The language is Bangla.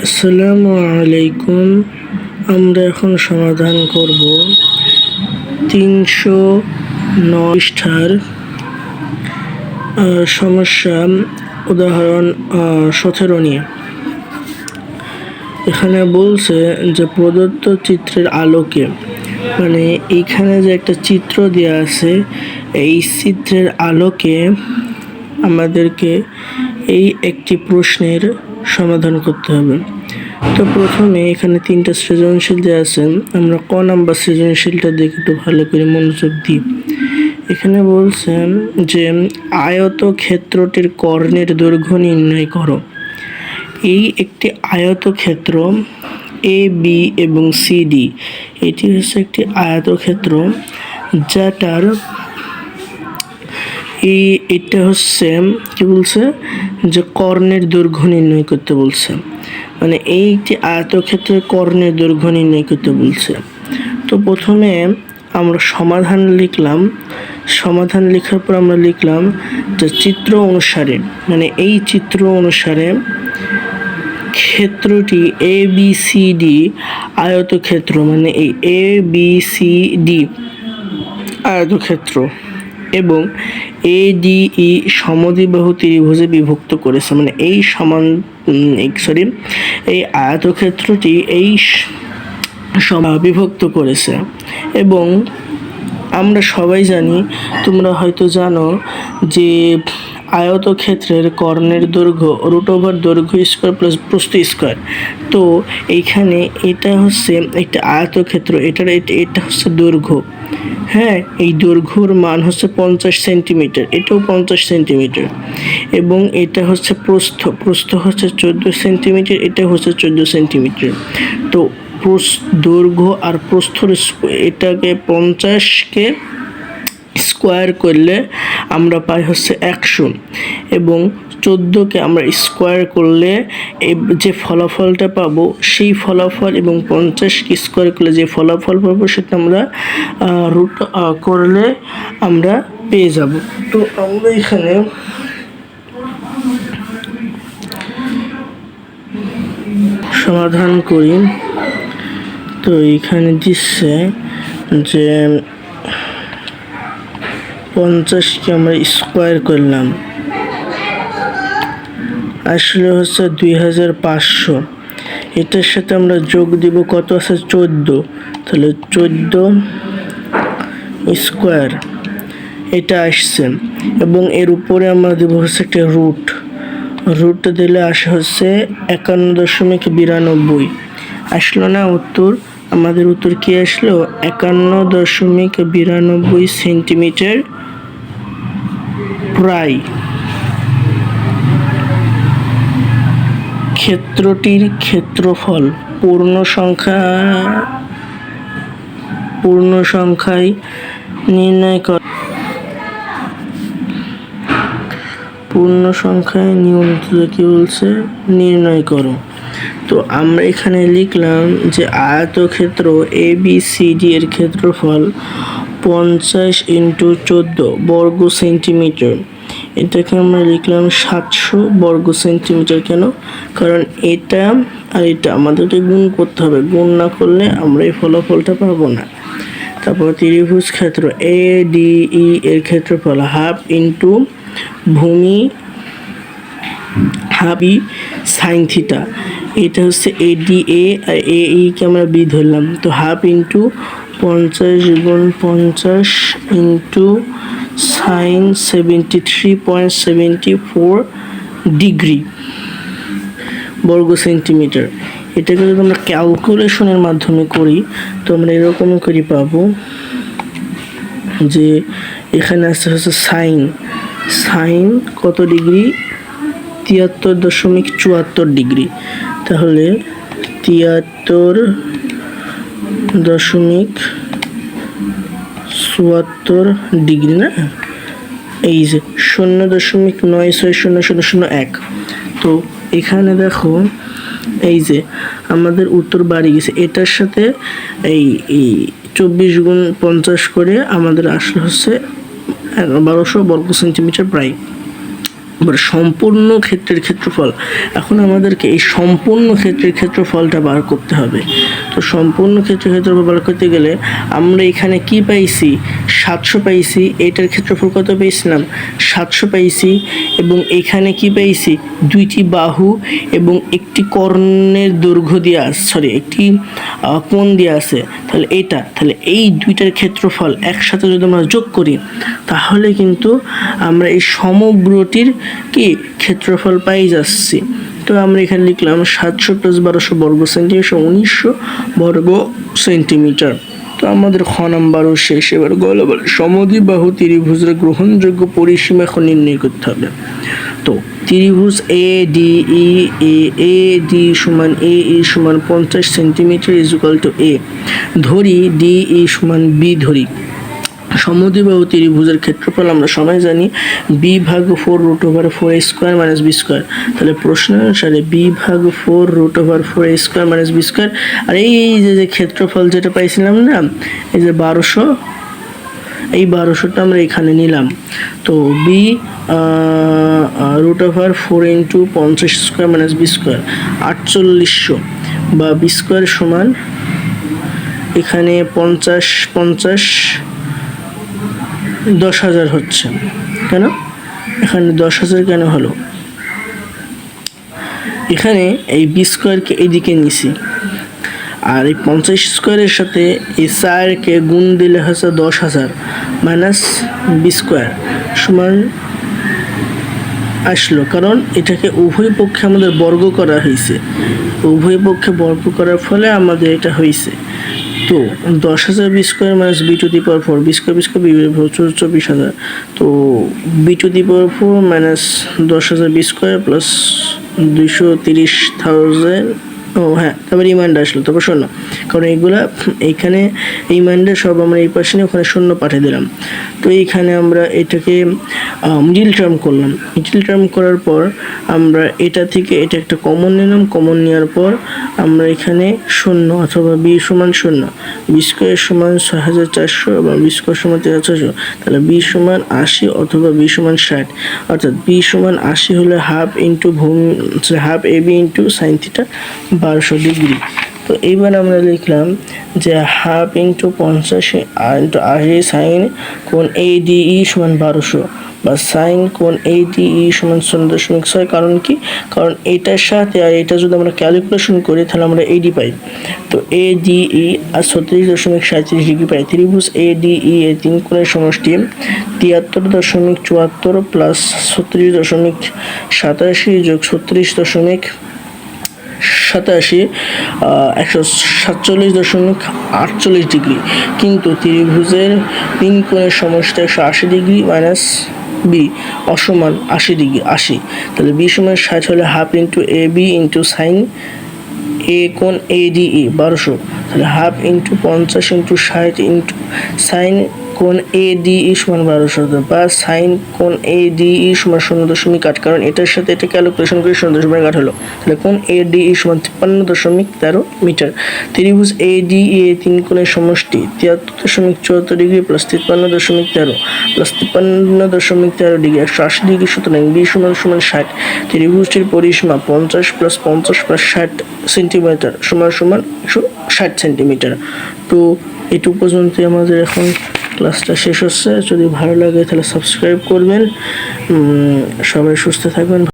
আসসালামু আলাইকুম। আমরা এখন সমাধান করব 309 পৃষ্ঠার সমস্যা উদাহরণ 17 নিয়ে। এখানে বলছে যে প্রদত্ত চিত্রের আলোকে, মানে এইখানে যে একটা চিত্র দেওয়া আছে, এই চিত্রের আলোকে আমাদেরকে এই একটি প্রশ্নের সমাধান করতে হবে। তো প্রথমে এখানে 3টা সৃজনশীল দেওয়া আছে। আমরা ক নাম্বার সৃজনশীলটা দেখে একটু ভালো করে মনোযোগ দিই। এখানে বলছেন যে আয়তক্ষেত্রটির কর্ণের দৈর্ঘ্য নির্ণয় করো। এই একটি আয়তক্ষেত্র এ বি এবং সি ডি, এটি হচ্ছে একটি আয়তক্ষেত্র যেটার এটা হচ্ছে কি বলছে যে কর্ণের দৈর্ঘ্য নির্ণয় করতে বলছে, মানে এইটি আয়তক্ষেত্রের কর্ণের দৈর্ঘ্য নির্ণয় করতে বলছে। তো প্রথমে আমরা সমাধান লিখলাম। সমাধান লেখার পর আমরা লিখলাম যে চিত্র অনুসারে, মানে এই চিত্র অনুসারে ক্ষেত্রটি এ বি সি ডি আয়তক্ষেত্র, মানে এই এ বি সি ডি আয়তক্ষেত্র এবং এ ডি ই সমদ্বিবাহু ত্রিভুজে বিভক্ত করেছে, মানে এই এই আয়তক্ষেত্রটি এই বিভক্ত করেছে। এবং আমরা সবাই জানি, তোমরা হয়তো জানো যে আয়তক্ষেত্রের কর্ণের দৈর্ঘ্য √ দৈর্ঘ্য স্কোয়ার প্লাস প্রস্থ স্কোয়ার। তো এইখানে এটা হচ্ছে একটা আয়তক্ষেত্র, এটা হচ্ছে দৈর্ঘ্য। হ্যাঁ, এই দৈর্ঘ্যর মান হচ্ছে 50 সেন্টিমিটার, এটাও 50 সেন্টিমিটার। এবং এটা হচ্ছে প্রস্থ হচ্ছে 14 সেন্টিমিটার, এটা হচ্ছে 14 সেন্টিমিটার। তো দৈর্ঘ্য আর প্রস্থর এটাকে 50কে স্কোয়ার করলে আমরা পাই হচ্ছে 100, এবং 14কে আমরা স্কোয়ার করলে যে ফলাফলটা পাবো সেই ফলাফল, এবং 50কে স্কোয়ার করলে যে ফলাফল পাবো সেটা আমরা রুট করলে আমরা পেয়ে যাব। তো আমরা এখানে সমাধান করি। তো এখানে দিচ্ছে যে 50কে আমরা স্কোয়ার করলাম, আসলে হচ্ছে 2500। এটার সাথে আমরা যোগ দিব কত আছে 14, তাহলে 14 স্কোয়ার এটা আসছে। এবং এর উপরে আমরা দেবো হচ্ছে একটা রুট দিলে আসে হচ্ছে 51.92। আসলো না উত্তর? আমাদের উত্তর কি আসলো? 51.92 সেন্টিমিটার প্রায়। ক্ষেত্রটির ক্ষেত্রফল পূর্ণ সংখ্যায় নির্ণয় কর। পূর্ণ সংখ্যায় কি বলছে? নির্ণয় করো। তো আমরা এখানে লিখলাম যে আয়তক্ষেত্র এ বি সি ডি এর ক্ষেত্রফল 50 × 14 বর্গ সেন্টিমিটার। এটাকে আমরা লিখলাম 700 বর্গ সেন্টিমিটার। কেন? কারণ এটা আর এটা আমাদেরকে গুণ করতে হবে, গুণ না করলে আমরা এই ফলাফলটা পাবো না। তারপর ত্রিভুজ ক্ষেত্র এ ডি ই এর ক্ষেত্রফল হাফ ইন্টু ভূমি হাফ ই সাইন থিটা। এটা হচ্ছে এ ডি এ আর এ ই কে আমরা বি ধরলাম। তো half into 50 × 50 into sign 73.74 degree বর্গ সেন্টিমিটার। এটাকে যদি আমরা ক্যালকুলেশনের মাধ্যমে করি তো আমরা এরকম করে পাবো যে এখানে আসছে হচ্ছে সাইন কত ডিগ্রি? 73.74 ডিগ্রি। তাহলে 73.74 ডিগ্রি না, এই যে 0.960001। তো এখানে দেখো এই যে আমাদের উত্তর বাড়ি গেছে, এটার সাথে এই 24 × 50 করে আমাদের আসলে হচ্ছে 1200 বর্গ সেন্টিমিটার প্রায়। এবার সম্পূর্ণ ক্ষেত্রের ক্ষেত্রফল, এখন আমাদেরকে এই সম্পূর্ণ ক্ষেত্রের ক্ষেত্রফলটা বার করতে হবে। তো সম্পূর্ণ ক্ষেত্রের ক্ষেত্রফল বার করতে গেলে আমরা এখানে কি পাইছি, 700 পাইছি, এটার ক্ষেত্রফল কত পেয়েছিলাম, 700 পাইছি, এবং এখানে কি পাইছি, দুইটি বাহু এবং একটি কর্ণের দৈর্ঘ্য দিয়ে একটি কোণ দিয়ে আছে, তাহলে তাহলে এই দুইটার ক্ষেত্রফল একসাথে যদি আমরা যোগ করি তাহলে কিন্তু আমরা এই সমগ্রটির কি ক্ষেত্রফল পাই যাচ্ছি। তো আমরা এখানে লিখলাম 700 + 1200 বর্গ সেন্টিমিটার 1900 বর্গ সেন্টিমিটার। তো আমাদের খ নাম্বারও শেষ। এবার গ নাম্বার, সমদ্বিবাহু ত্রিভুজের গ্রহণযোগ্য পরিসীমা এখন নির্ণয় করতে হবে। তো ত্রিভুজ AD সমান AE সমান 50 সেন্টিমিটার = A, ধরি DE সমান B ধরি। সমদ্বিবাহু ত্রিভুজের ক্ষেত্রফল আমরা সবাই জানি b/4√4a² - b²। তাহলে প্রশ্ন অনুসারে b/4√4a² - b²। আর এই যে ক্ষেত্রফল যেটা পাইছিলাম না, এই যে 1200, এই 1200টা আমরা এখানে নিলাম। তো b/4 × 50² - b² 4800, বা b² সমান এখানে 50 10,000 হচ্ছে। কেন এখানে 10,000 কেন হলো, এখানে এই b²কে এইদিকে নিছি, আর এই 50² সাথে এই 4কে গুণ দিলে হচ্ছে 10,000 মাইনাস b² সমান আসলো, কারণ এটাকে উভয় পক্ষে আমাদের বর্গ করা হয়েছে, উভয় পক্ষে বর্গ করার ফলে আমাদের এটা হয়েছে। তো 10,000 b² - b⁴, b² 24,000, তো b⁴ মাইনাস 10,000 b² প্লাস 230,000। হ্যাঁ, তারপর রিমাইন্ডার আসলো। তারপর শূন্য, কারণ এইগুলা এইখানে এই রিমাইন্ডার সব আমরা এই পাশে নিয়ে ওখানে শূন্য পাঠিয়ে দিলাম। তো এইখানে আমরা এটাকে মিডল টার্ম করলাম। মিডল টার্ম করার পর আমরা এটা থেকে এটা একটা কমন নিলাম, কমন নেওয়ার পর আমরা এখানে 0 অথবা b সমান 0, b² সমান 6,400 এবং b² সমান 13,600, তাহলে b সমান 80 অথবা b সমান 60, অর্থাৎ b সমান 80 হলে half AB into sine theta 1200 degree. তো এইবার আমরা লিখলাম যে হাফ ইন্টু 50 ইন্টু 80 সাইন কোণ ADE সমান 1200, বা সাইন কোণ ADE সমান 0.6। কারণ কি, কারণ এটার সাথে আর এটা যদি আমরা ক্যালকুলেশন করি তাহলে আমরা AD পাই। তো ADE আর 36.37 ডিগ্রি পাই। ত্রিভুজ ADE এর তিন কোণের সমষ্টি 73.74 প্লাস 36.87 যোগ 36.87 147.48 ডিগ্রি। কিন্তু ত্রিভুজের তিন কোণের সমষ্টি 180 ডিগ্রি মাইনাস b অসমান 80 ডিগ্রি 80, তাহলে b সমান 60 হলে half into AB into sign A কোণ ADE 1200, তাহলে half into 50 into 60 into sign কোণ ADE সমান 1200, বা সাইন কোণ ADE সমান 0.8, কারণ এটার সাথে এটা ক্যালকুলেশন করে 0.8 হলো। তাহলে কোণ ADE সমান 53.13 মিটার। ত্রিভুজ ADE এর তিন কোণের সমষ্টি 73.74 degree plus 53.13 plus 53.13 degree 180 degree, সুতরাং b সমান 60। ত্রিভুজটির পরিসীমা 50 প্লাস 50 প্লাস 60 সেন্টিমিটার সমান 160 সেন্টিমিটার। তো এটুকু পর্যন্ত আমাদের এখন ক্লাসটা শেষ হচ্ছে। যদি ভালো লাগে তাহলে সাবস্ক্রাইব করবেন। সবাই সুস্থ থাকবেন।